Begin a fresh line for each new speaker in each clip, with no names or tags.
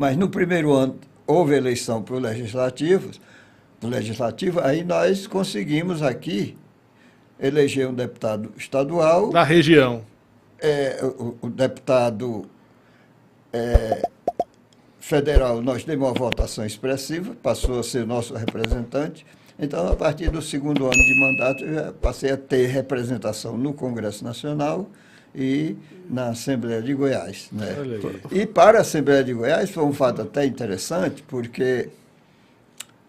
Mas no primeiro ano houve eleição para o legislativo, aí nós conseguimos aqui eleger um deputado estadual,
Da região.
o deputado federal, nós demos uma votação expressiva, passou a ser nosso representante. Então, a partir do segundo ano de mandato, eu já passei a ter representação no Congresso Nacional e na Assembleia de Goiás. Né? E para a Assembleia de Goiás foi um fato até interessante, porque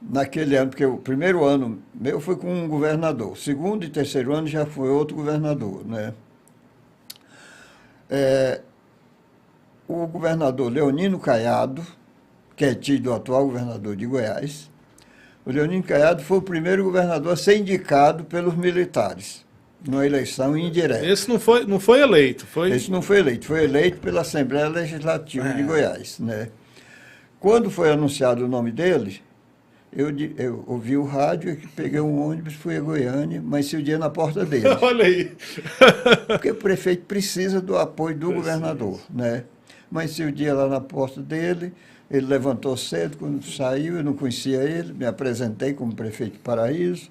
naquele ano, porque o primeiro ano meu foi com um governador, o segundo e terceiro ano já foi outro governador. Né? O governador Leonino Caiado, que é tido o atual governador de Goiás, o Leonino Caiado foi o primeiro governador a ser indicado pelos militares, numa eleição indireta.
Esse não foi eleito?
Esse não foi eleito, foi eleito pela Assembleia Legislativa de Goiás. Né? Quando foi anunciado o nome dele, eu ouvi o rádio, peguei um ônibus, fui a Goiânia, mas se o dia na porta dele.
Olha aí.
Porque o prefeito precisa do apoio do governador. Né? Mas se o dia lá na porta dele, ele levantou cedo, quando saiu, eu não conhecia ele, me apresentei como prefeito de Paraíso,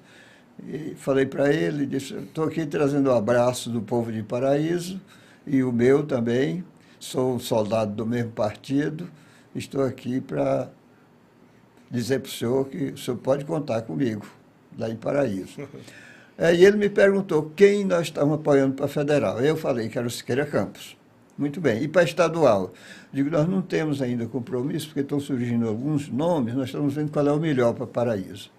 e falei para ele, disse, estou aqui trazendo um abraço do povo de Paraíso, e o meu também, sou um soldado do mesmo partido, estou aqui para dizer para o senhor que o senhor pode contar comigo, lá em Paraíso. E ele me perguntou quem nós estávamos apoiando para a federal. Eu falei que era o Siqueira Campos. Muito bem. E para estadual? Digo, nós não temos ainda compromisso, porque estão surgindo alguns nomes, nós estamos vendo qual é o melhor para Paraíso.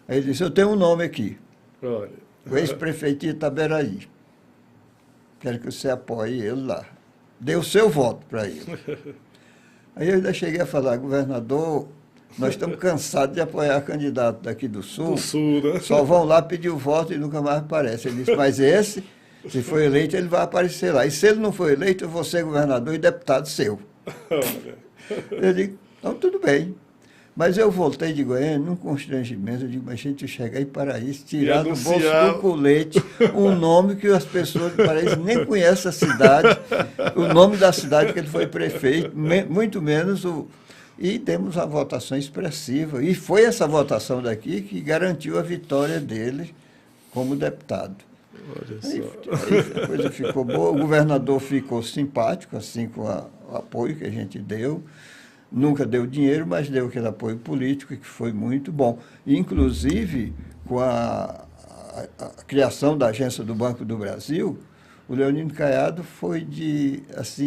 Aí ele disse, eu tenho um nome aqui,
Olha.
o ex-prefeito de Itaberaí. Quero que você apoie ele lá. Dê o seu voto para ele. Aí eu ainda cheguei a falar, governador, nós estamos cansados de apoiar candidato daqui do Sul.
Né?
Só vão lá pedir o voto e nunca mais aparece. Ele disse, mas esse, se for eleito, ele vai aparecer lá. E se ele não for eleito, eu vou ser governador e deputado seu. Eu digo, então tudo bem. Mas eu voltei de Goiânia num constrangimento. Eu digo, mas gente, eu chegar em Paraíso, tirar do bolso do colete um nome que as pessoas de Paraíso nem conhecem a cidade, o nome da cidade que ele foi prefeito, muito menos o... E temos a votação expressiva. E foi essa votação daqui que garantiu a vitória dele como deputado. Aí a coisa ficou boa. O governador ficou simpático, assim, com o apoio que a gente deu. Nunca deu dinheiro, mas deu aquele apoio político, que foi muito bom. Inclusive, com a criação da agência do Banco do Brasil, o Leonino Caiado foi de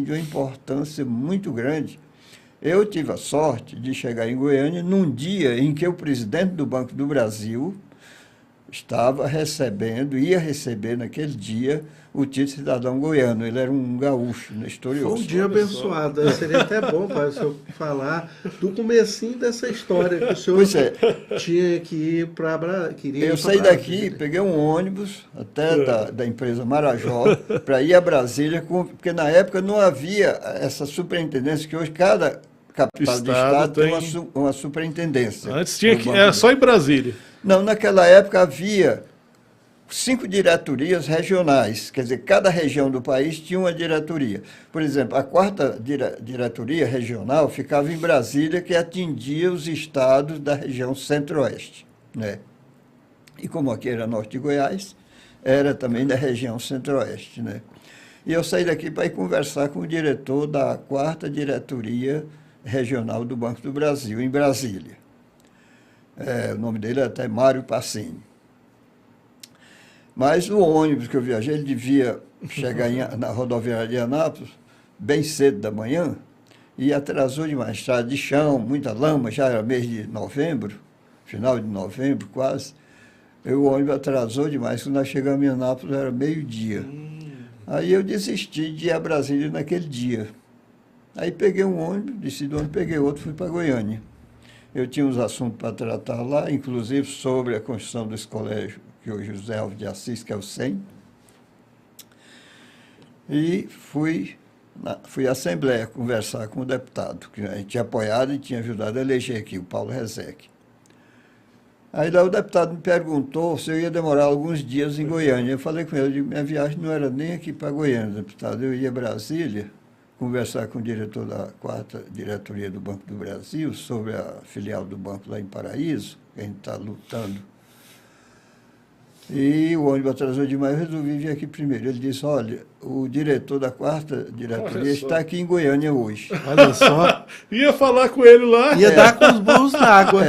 uma importância muito grande. Eu tive a sorte de chegar em Goiânia num dia em que o presidente do Banco do Brasil ia receber naquele dia o título de cidadão goiano. Ele era um gaúcho, né, historioso.
Foi um dia abençoado. Seria até bom para o senhor falar do comecinho dessa história, que o senhor tinha que ir para...
Eu saí daqui, peguei um ônibus até da empresa Marajó para ir a Brasília, porque na época não havia essa superintendência, que hoje cada capital de estado tem uma superintendência.
Antes era só em Brasília.
Não, naquela época havia 5 diretorias regionais, quer dizer, cada região do país tinha uma diretoria. Por exemplo, a 4ª diretoria regional ficava em Brasília, que atendia os estados da região centro-oeste. Né? E como aqui era norte de Goiás, era também da região centro-oeste. Né? E eu saí daqui para ir conversar com o diretor da 4ª diretoria regional do Banco do Brasil, em Brasília. O nome dele é até Mário Passini. Mas o ônibus que eu viajei, ele devia chegar na rodoviária de Anápolis bem cedo da manhã, e atrasou demais. Estrada de chão, muita lama, já era mês de novembro, final de novembro quase. O ônibus atrasou demais. Quando nós chegamos em Anápolis era meio-dia. Aí eu desisti de ir a Brasília naquele dia. Aí peguei um ônibus, desci do ônibus, peguei outro, fui para Goiânia. Eu tinha uns assuntos para tratar lá, inclusive sobre a construção desse colégio, que hoje é o José Alves de Assis, que é o SEM. E fui à Assembleia conversar com o deputado, que a gente tinha apoiado e tinha ajudado a eleger aqui, o Paulo Rezec. Aí lá o deputado me perguntou se eu ia demorar alguns dias em Goiânia. Eu falei com ele, eu digo, minha viagem não era nem aqui para Goiânia, deputado, eu ia a Brasília conversar com o diretor da 4ª diretoria do Banco do Brasil sobre a filial do banco lá em Paraíso, que a gente está lutando. E o ônibus atrasou demais, eu resolvi vir aqui primeiro. Ele disse, olha, o diretor da 4ª diretoria está aqui em Goiânia hoje.
Olha só.
Ia falar com ele lá.
Ia dar com os burros na água.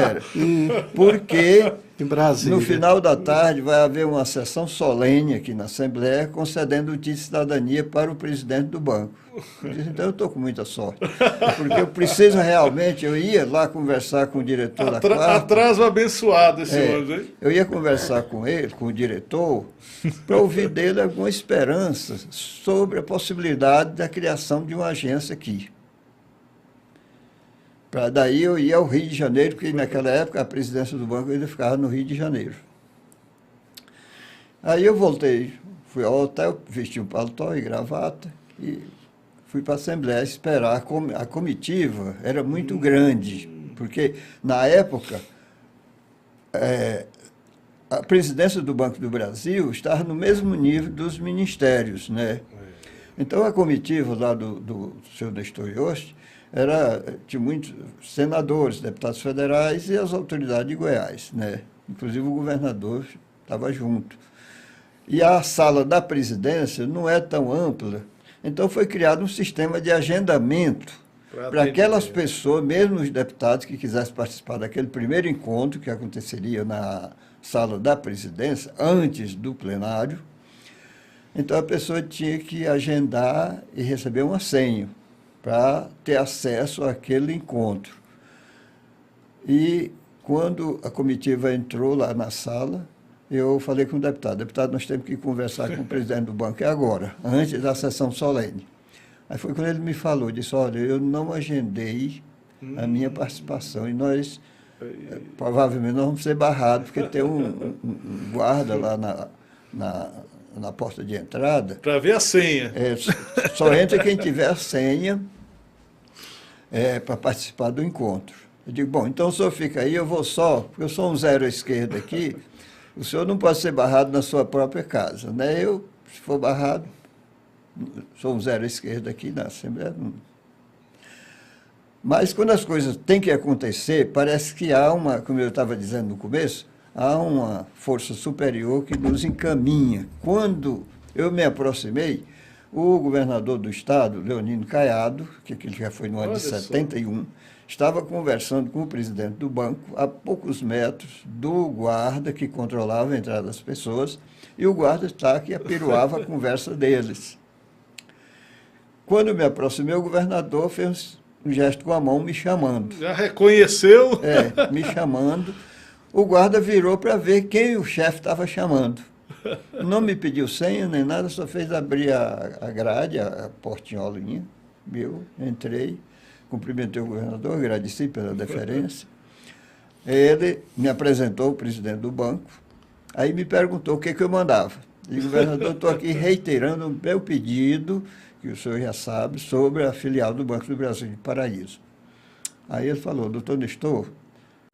Porque
em Brasília,
no final da tarde vai haver uma sessão solene aqui na Assembleia concedendo o título de cidadania para o presidente do banco. Eu disse, então eu estou com muita sorte. Porque eu preciso realmente, eu ia lá conversar com o diretor da 4ª.
Atraso abençoado esse ônibus, hein?
Eu ia conversar com ele, com o diretor, para ouvir dele alguma esperança sobre a possibilidade da criação de uma agência aqui. Para daí eu ia ao Rio de Janeiro, porque naquela época a presidência do banco ainda ficava no Rio de Janeiro. Aí eu voltei, fui ao hotel, vesti um paletó e gravata e fui para a Assembleia esperar. A comitiva era muito grande, porque na época a presidência do Banco do Brasil estava no mesmo nível dos ministérios, né? Então a comitiva lá do senhor Nestor Yost tinha muitos senadores, deputados federais e as autoridades de Goiás, né? Inclusive o governador estava junto. E a sala da presidência não é tão ampla, então foi criado um sistema de agendamento para aquelas pessoas, mesmo os deputados que quisessem participar daquele primeiro encontro que aconteceria na sala da presidência, antes do plenário. Então a pessoa tinha que agendar e receber uma senha para ter acesso àquele encontro. E quando a comitiva entrou lá na sala, eu falei com o deputado, nós temos que conversar com o presidente do banco, é agora, antes da sessão solene. Aí foi quando ele me falou, disse, olha, eu não agendei a minha participação e nós, provavelmente, nós vamos ser barrados, porque tem um guarda lá na porta de entrada.
Para ver a senha.
Só entra quem tiver a senha para participar do encontro. Eu digo, bom, então o senhor fica aí, eu vou só, porque eu sou um zero à esquerda aqui, o senhor não pode ser barrado na sua própria casa, né? Eu, se for barrado, sou um zero à esquerda aqui na Assembleia. Mas quando as coisas têm que acontecer, parece que há como eu estava dizendo no começo, há uma força superior que nos encaminha. Quando eu me aproximei, o governador do estado, Leonino Caiado, que ele já foi no ano de 71, estava conversando com o presidente do banco a poucos metros do guarda que controlava a entrada das pessoas, e o guarda está que apiruava a conversa deles. Quando eu me aproximei, o governador fez um gesto com a mão me chamando.
Já reconheceu?
Me chamando. O guarda virou para ver quem o chefe estava chamando. Não me pediu senha nem nada, só fez abrir a grade, a portinholinha. Eu entrei, cumprimentei o governador, agradeci pela deferência. Ele me apresentou o presidente do banco, aí me perguntou o que eu mandava. E governador, estou aqui reiterando o meu pedido, que o senhor já sabe, sobre a filial do Banco do Brasil de Paraíso. Aí ele falou, doutor Nestor,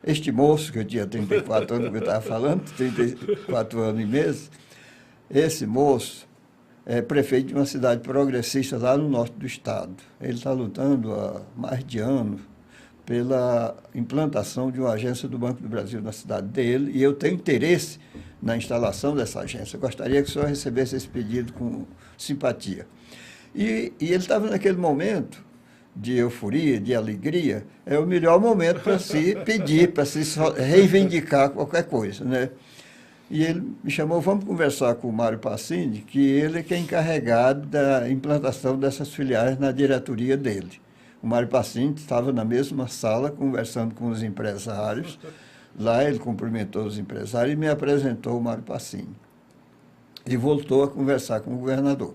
este moço, que eu tinha 34 anos, que eu estava falando, 34 anos e meses, esse moço é prefeito de uma cidade progressista lá no norte do estado. Ele está lutando há mais de ano pela implantação de uma agência do Banco do Brasil na cidade dele, e eu tenho interesse na instalação dessa agência. Eu gostaria que o senhor recebesse esse pedido com simpatia. E ele estava naquele momento de euforia, de alegria, é o melhor momento para se pedir, para se reivindicar qualquer coisa, né? E ele me chamou, vamos conversar com o Mário Passini, que ele é encarregado da implantação dessas filiais na diretoria dele. O Mário Passini estava na mesma sala conversando com os empresários. Lá ele cumprimentou os empresários e me apresentou o Mário Passini. E voltou a conversar com o governador.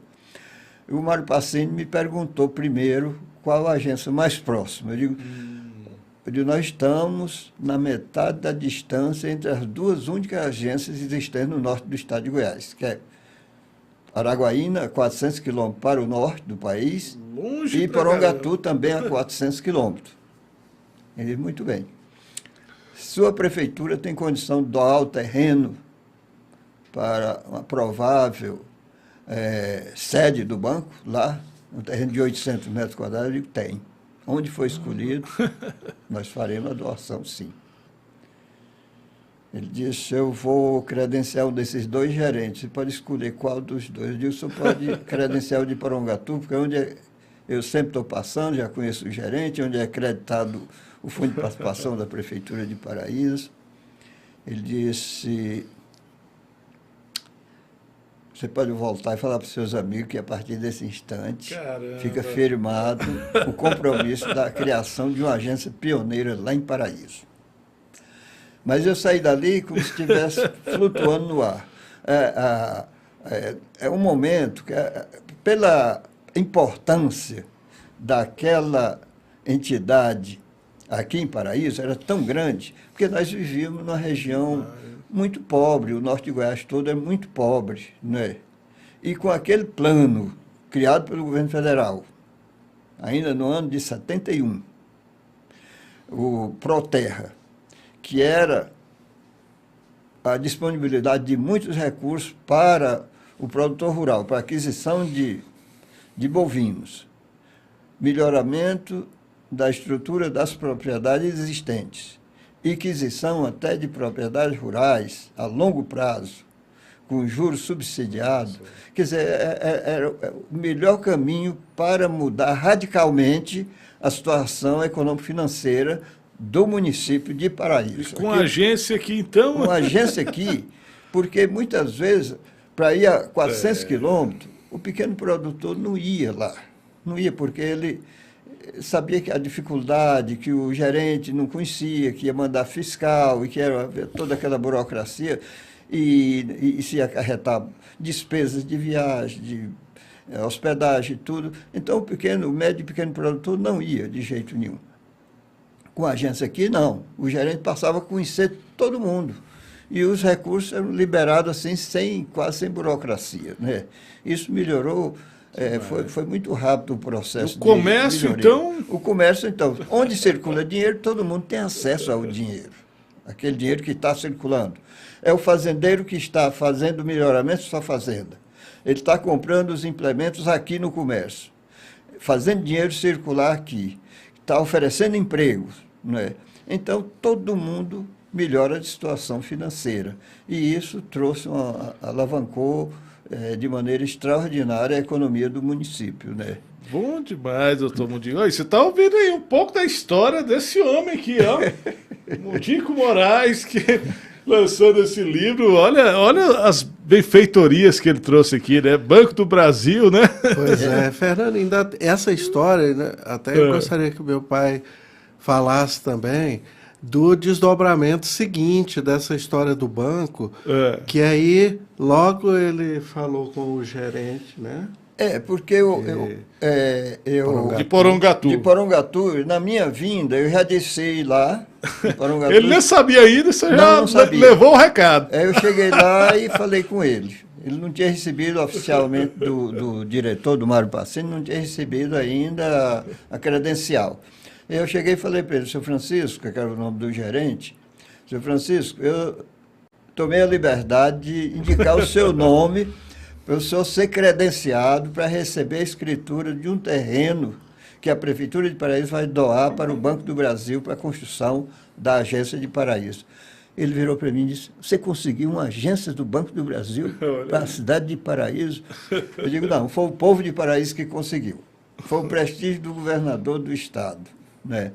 E o Mário Passini me perguntou primeiro qual a agência mais próxima. Eu digo, nós estamos na metade da distância entre as duas únicas agências existentes no norte do estado de Goiás, que é Araguaína, 400 quilômetros para o norte do país,
longe,
e Porongatu também a 400 quilômetros. Ele disse, muito bem. Sua prefeitura tem condição de doar o terreno para uma provável sede do banco lá? um terreno de 800 metros quadrados? Eu digo, tem. Onde foi escolhido, nós faremos a doação, sim. Ele disse, eu vou credenciar um desses 2 gerentes, você pode escolher qual dos 2. Eu digo, o senhor pode credenciar o de Porongatu, porque eu sempre estou passando, já conheço o gerente, onde é acreditado o Fundo de Participação da Prefeitura de Paraíso. Ele disse, você pode voltar e falar para os seus amigos que a partir desse instante fica firmado o compromisso da criação de uma agência pioneira lá em Paraíso. Mas eu saí dali como se estivesse flutuando no ar. É um momento que, pela importância daquela entidade aqui em Paraíso, era tão grande, porque nós vivíamos numa região muito pobre, o norte de Goiás todo é muito pobre, né? E com aquele plano criado pelo governo federal, ainda no ano de 71, o Proterra, que era a disponibilidade de muitos recursos para o produtor rural, para a aquisição de bovinos, melhoramento da estrutura das propriedades existentes, aquisição até de propriedades rurais a longo prazo, com juros subsidiados. Quer dizer, era o melhor caminho para mudar radicalmente a situação econômico-financeira do município de Paraíso.
E com a agência aqui, então?
Com a agência aqui, porque muitas vezes, para ir a 400 quilômetros, o pequeno produtor não ia lá. Não ia porque ele sabia que a dificuldade, que o gerente não conhecia, que ia mandar fiscal, e que era toda aquela burocracia, e se ia acarretar despesas de viagem, de hospedagem e tudo. Então, o médio e pequeno produtor não ia de jeito nenhum. Com a agência aqui, não. O gerente passava a conhecer todo mundo. E os recursos eram liberados assim, quase sem burocracia, né? Isso melhorou, foi muito rápido o processo.
O comércio, então?
O comércio, então. Onde circula dinheiro, todo mundo tem acesso ao dinheiro. Aquele dinheiro que está circulando. É o fazendeiro que está fazendo melhoramentos da sua fazenda. Ele está comprando os implementos aqui no comércio, fazendo dinheiro circular aqui, está oferecendo empregos. Né? Então, todo mundo melhora a situação financeira. E isso alavancou de maneira extraordinária a economia do município. Né?
Bom demais, doutor Mundico. Você está ouvindo aí um pouco da história desse homem aqui, ó. Mundico Moraes, que lançando esse livro. Olha as benfeitorias que ele trouxe aqui, né? Banco do Brasil, né?
Pois é, Fernando, ainda essa história, né? Até eu gostaria que o meu pai falasse também do desdobramento seguinte dessa história do banco, que aí logo ele falou com o gerente, né?
Porque
de Porongatu.
De Porongatu, na minha vinda, eu já desci lá. Porongatu,
ele nem sabia ainda, você
não sabia.
Levou o recado.
Eu cheguei lá e falei com ele. Ele não tinha recebido oficialmente do diretor, do Mário Pacini, não tinha recebido ainda a credencial. Eu cheguei e falei para ele, seu Francisco, que era o nome do gerente, seu Francisco, eu tomei a liberdade de indicar o seu nome para o senhor ser credenciado para receber a escritura de um terreno que a Prefeitura de Paraíso vai doar para o Banco do Brasil para a construção da agência de Paraíso. Ele virou para mim e disse, você conseguiu uma agência do Banco do Brasil para a cidade de Paraíso? Eu digo, não, foi o povo de Paraíso que conseguiu. Foi o prestígio do governador do estado. Né?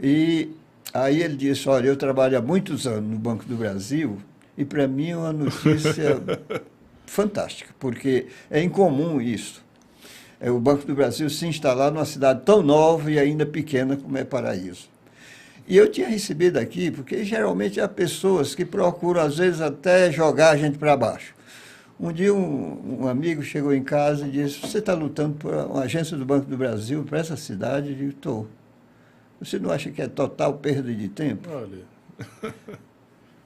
E aí ele disse, olha, eu trabalho há muitos anos no Banco do Brasil e para mim é uma notícia fantástica, porque é incomum isso. O Banco do Brasil se instalar numa cidade tão nova e ainda pequena como é Paraíso. E eu tinha recebido aqui, porque geralmente há pessoas que procuram, às vezes, até jogar a gente para baixo. Um dia um amigo chegou em casa e disse, você está lutando por uma agência do Banco do Brasil para essa cidade? Eu digo, estou. Você não acha que é total perda de tempo?
Olha.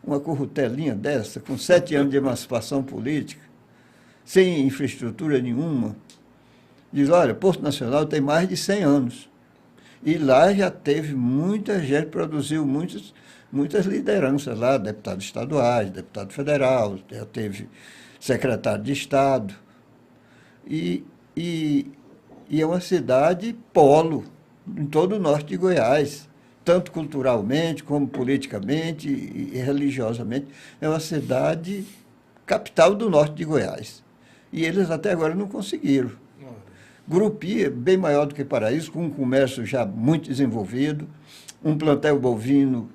Uma currutelinha dessa, com 7 anos de emancipação política, sem infraestrutura nenhuma, diz, olha, Porto Nacional tem mais de 100 anos. E lá já teve muita gente, produziu muitas lideranças lá, deputados estaduais, deputado federal, já teve secretário de Estado. E E é uma cidade polo em todo o norte de Goiás, tanto culturalmente como politicamente e religiosamente. É uma cidade capital do norte de Goiás. E eles até agora não conseguiram. Gurupi é bem maior do que Paraíso, com um comércio já muito desenvolvido, um plantel bovino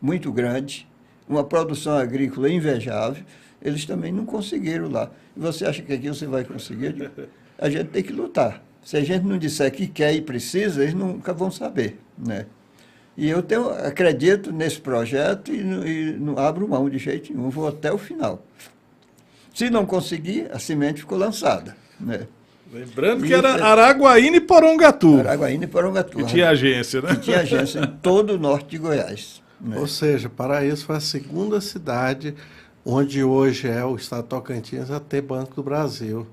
muito grande, uma produção agrícola invejável. Eles também não conseguiram lá. E você acha que aqui você vai conseguir? A gente tem que lutar. Se a gente não disser que quer e precisa, eles nunca vão saber, né? E eu acredito nesse projeto e não abro mão de jeito nenhum, vou até o final. Se não conseguir, a semente ficou lançada, né?
Lembrando que era Araguaína e Porongatu.
Araguaína e Porongatu.
Que tinha agência, né?
Que tinha agência em todo o norte de Goiás. Né?
Ou seja, Paraíso foi a segunda cidade onde hoje é o estado de Tocantins a ter Banco do Brasil.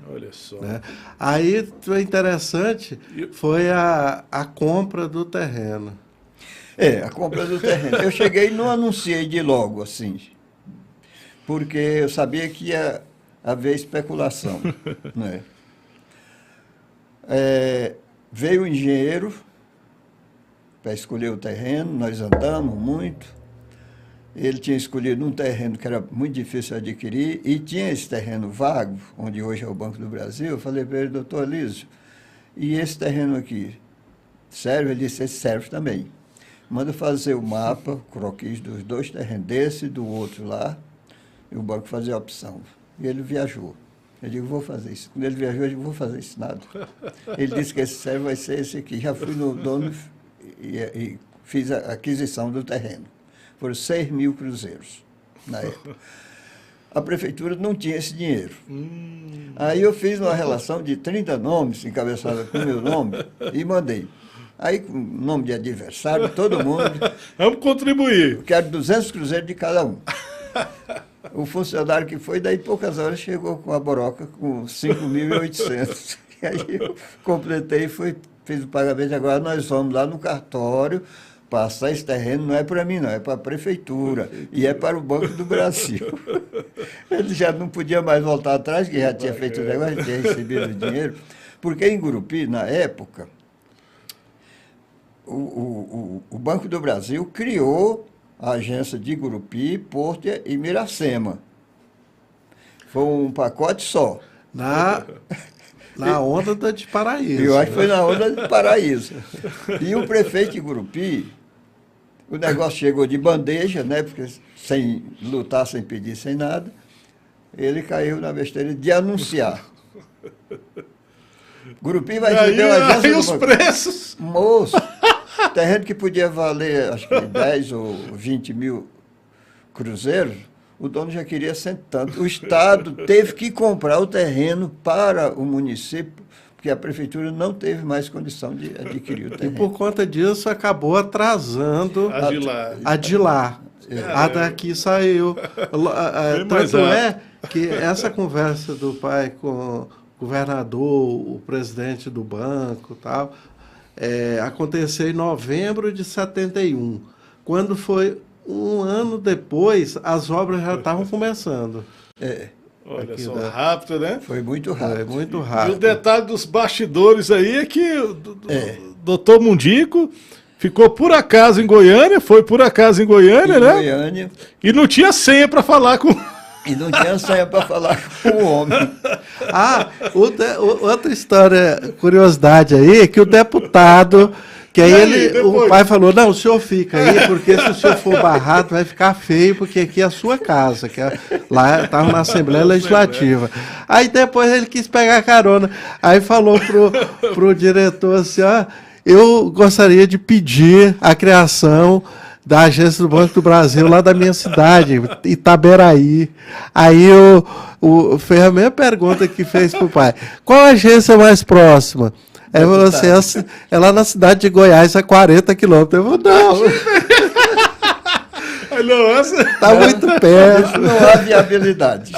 Olha só.
Né? Aí, o interessante foi a compra do terreno.
A compra do terreno. Eu cheguei e não anunciei de logo, assim, porque eu sabia que ia haver especulação. Né? Veio o engenheiro para escolher o terreno, nós andamos muito. Ele tinha escolhido um terreno que era muito difícil de adquirir e tinha esse terreno vago, onde hoje é o Banco do Brasil. Eu falei para ele, doutor Alísio, e esse terreno aqui serve? Ele disse, esse serve também. Manda fazer o mapa, croquis dos dois terrenos, desse e do outro lá, e o banco fazer a opção. E ele viajou. Eu digo, vou fazer isso. Quando ele viajou, eu digo, vou fazer isso nada. Ele disse que esse serve vai ser esse aqui. Já fui no dono e fiz a aquisição do terreno. Foram 6 mil cruzeiros na época. A prefeitura não tinha esse dinheiro. Aí eu fiz uma relação de 30 nomes, encabeçada com o meu nome, e mandei. Aí, com nome de adversário, todo mundo...
Vamos contribuir.
Eu quero 200 cruzeiros de cada um. O funcionário que foi, daí poucas horas, chegou com a boroca com 5.800. E aí eu completei e fiz o pagamento. Agora nós vamos lá no cartório passar esse terreno, não é para mim, não, é para a prefeitura. E é para o Banco do Brasil. Ele já não podia mais voltar atrás, que já tinha feito o negócio, já tinha recebido o dinheiro. Porque em Gurupi, na época, o Banco do Brasil criou a agência de Gurupi, Porto e Miracema. Foi um pacote só.
Na onda de Paraíso.
Eu acho que foi na onda de Paraíso. E o prefeito de Gurupi, o negócio chegou de bandeja, né? Porque sem lutar, sem pedir, sem nada, ele caiu na besteira de anunciar. Gurupi vai receber uma agência
e os preços?
Moço, terreno que podia valer, acho que 10 ou 20 mil cruzeiros, o dono já queria tanto. O Estado teve que comprar o terreno para o município, porque a prefeitura não teve mais condição de adquirir o terreno.
E por conta disso acabou atrasando a de lá. A daqui saiu. Tanto é que essa conversa do pai com o governador, o presidente do banco e tal, aconteceu em novembro de 71. Quando foi um ano depois, as obras já estavam começando.
Olha só, rápido, né?
Foi muito rápido.
Foi muito rápido.
E o detalhe dos bastidores aí é que o doutor Mundico ficou por acaso em Goiânia, foi por acaso em Goiânia, né?
Goiânia.
E não tinha senha para falar com...
E não tinha senha para falar com o homem.
Outra história, curiosidade aí, é que o deputado... Que aí o pai falou, não, o senhor fica aí, porque se o senhor for barrado vai ficar feio, porque aqui é a sua casa, que lá estava na Assembleia Legislativa. Aí depois ele quis pegar carona, aí falou pro diretor assim, eu gostaria de pedir a criação da agência do Banco do Brasil lá da minha cidade, Itaberaí. Aí fez a mesma pergunta que fez pro pai, qual a agência mais próxima? É lá na cidade de Goiás, a 40 quilômetros. Eu vou, não.
Está
muito perto.
Não há viabilidade.